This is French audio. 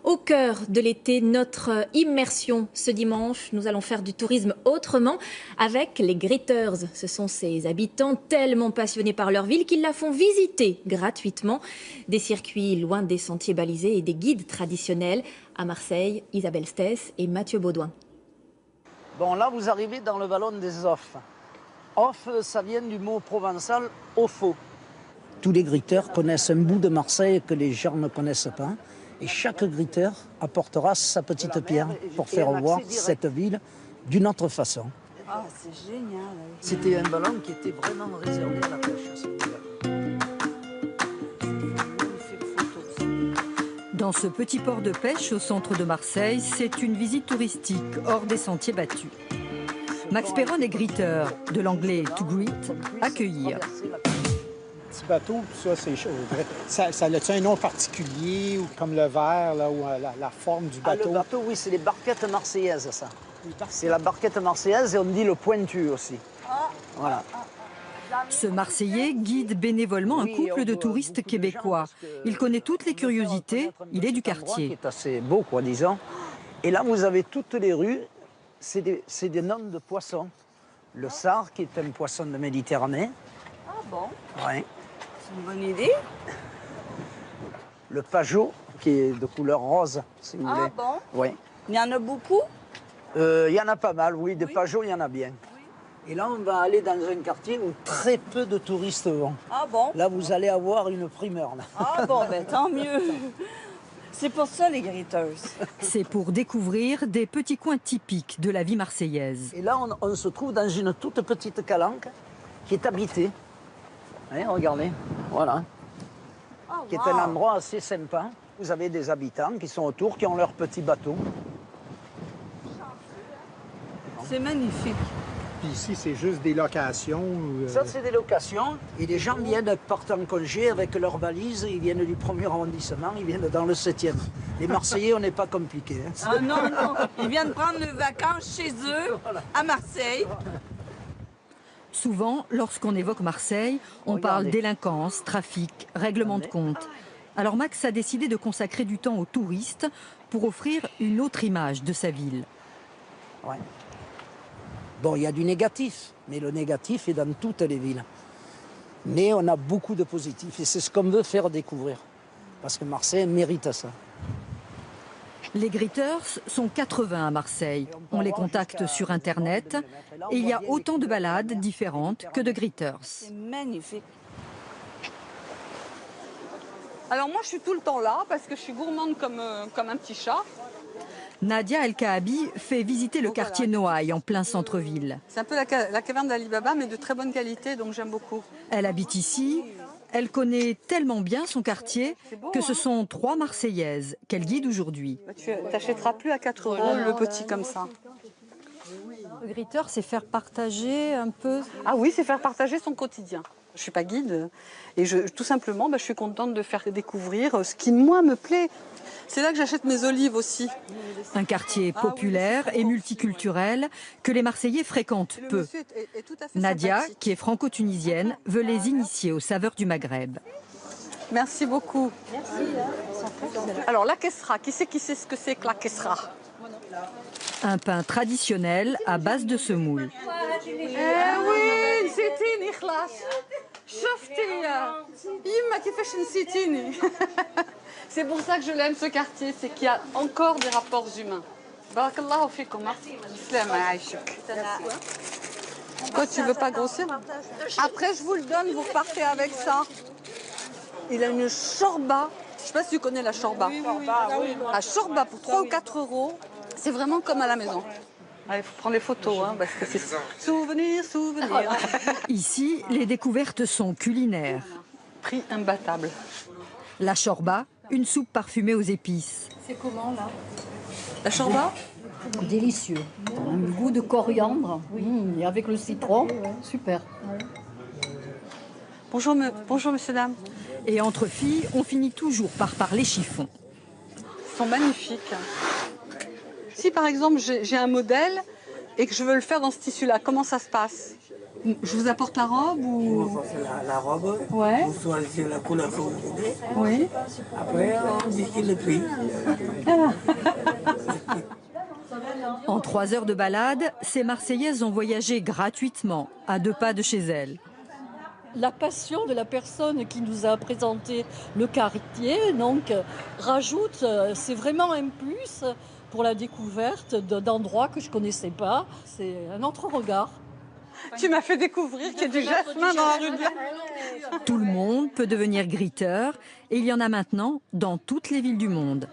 Au cœur de l'été, notre immersion ce dimanche, nous allons faire du tourisme autrement avec les Gritters. Ce sont ces habitants tellement passionnés par leur ville qu'ils la font visiter gratuitement. Des circuits loin des sentiers balisés et des guides traditionnels. À Marseille, Isabelle Stess et Mathieu Baudouin. Bon, là, vous arrivez dans le vallon des Offs. Off, ça vient du mot provençal « au faux ». Tous les Gritters connaissent un bout de Marseille que les gens ne connaissent pas. Et chaque Gritter apportera sa petite pierre pour faire voir cette ville d'une autre façon. Ah, c'est génial. C'était un ballon qui était vraiment réservé à la pêche. Dans ce petit port de pêche au centre de Marseille, c'est une visite touristique hors des sentiers battus. Max Perron est gritter, de l'anglais to greet, accueillir. Petit bateau, ça a un nom particulier, ou comme le verre, là, ou la forme du bateau? Le bateau, oui, c'est les barquettes marseillaises, ça. C'est la barquette marseillaise et on dit le pointu aussi. Voilà. Ce Marseillais guide bénévolement un couple de touristes québécois. Il connaît toutes les curiosités, il est du quartier. C'est assez beau, quoi, disons. Et là, vous avez toutes les rues, c'est des noms de poissons. Le sard, qui est un poisson de Méditerranée. Ah bon? Oui. C'est une bonne idée. Le pajot, qui est de couleur rose, si vous voulez. Ah bon? Oui. Il y en a beaucoup? Il y en a pas mal, oui. Des pajots, il y en a bien. Et là, on va aller dans un quartier où très peu de touristes vont. Ah bon? Là, vous allez avoir une primeur. Là. Ah bon, ben tant mieux. C'est pour ça les Gritters. C'est pour découvrir des petits coins typiques de la vie marseillaise. Et là, on se trouve dans une toute petite calanque qui est habitée. Hein, regardez, voilà. Oh, qui est un endroit assez sympa. Vous avez des habitants qui sont autour, qui ont leur petit bateau. C'est magnifique. Puis ici, c'est juste des locations? Ça, c'est des locations. Et les gens viennent, partent en congé avec leurs valises. Ils viennent du 1er arrondissement, ils viennent dans le 7e. Les Marseillais, on n'est pas compliqués. Hein. Ah non, non. Ils viennent prendre les vacances chez eux, à Marseille. Souvent, lorsqu'on évoque Marseille, on parle délinquance, trafic, règlement de compte. Alors Max a décidé de consacrer du temps aux touristes pour offrir une autre image de sa ville. Ouais. Bon, il y a du négatif, mais le négatif est dans toutes les villes. Mais on a beaucoup de positifs et c'est ce qu'on veut faire découvrir. Parce que Marseille mérite ça. Les Gritters sont 80 à Marseille. On les contacte sur Internet et il y a autant de balades différentes que de Gritters. C'est magnifique. Alors moi, je suis tout le temps là parce que je suis gourmande comme un petit chat. Nadia El Kaabi fait visiter le quartier Noailles en plein centre-ville. C'est un peu la caverne d'Ali Baba, mais de très bonne qualité, donc j'aime beaucoup. Elle habite ici. Elle connaît tellement bien son quartier que ce sont 3 Marseillaises qu'elle guide aujourd'hui. Tu n'achèteras plus à 4 € le petit comme ça. Le gritter, c'est faire partager un peu. Ah oui, c'est faire partager son quotidien. Je ne suis pas guide et tout simplement, je suis contente de faire découvrir ce qui, moi, me plaît. C'est là que j'achète mes olives aussi. Un quartier populaire et multiculturel que les Marseillais fréquentent peu. Nadia, qui est franco-tunisienne, veut les initier aux saveurs du Maghreb. Merci beaucoup. Merci. Alors, la kessra, qui sait ce que c'est que la kessra? Un pain traditionnel à base de semoule. oui, نسيتيني خلاص. شفتي يما كيفاش نسيتيني. C'est pour ça que je l'aime ce quartier, c'est qu'il y a encore des rapports humains. Barakallahu fikoum. Quoi, tu veux pas grossir? Après, je vous le donne, vous repartez avec ça. Il a une shorba. Je sais pas si tu connais la shorba. La shorba pour 3 ou 4 €. C'est vraiment comme à la maison. Il faut prendre les photos, hein, parce que c'est souvenir, souvenir. Ici, les découvertes sont culinaires. Prix imbattable. La shorba, une soupe parfumée aux épices. C'est comment là? La shorba? Délicieux. Un goût de coriandre. Et avec le citron, super. Bonjour, bonjour messieurs, dames. Et entre filles, on finit toujours par parler chiffon. Ils sont magnifiques. Si par exemple j'ai un modèle et que je veux le faire dans ce tissu-là, comment ça se passe? Je vous apporte la robe ou... Vous apportez la robe, Ouais. vous choisissez la couleur que vous voulez. Oui. Après, on décide le prix. En 3 heures de balade, ces Marseillaises ont voyagé gratuitement, à 2 pas de chez elles. La passion de la personne qui nous a présenté le quartier donc, rajoute, c'est vraiment un plus pour la découverte d'endroits que je ne connaissais pas. C'est un autre regard. Tu m'as fait découvrir qu'il y a du jasmin dans la rue de... Tout le monde peut devenir griteur et il y en a maintenant dans toutes les villes du monde.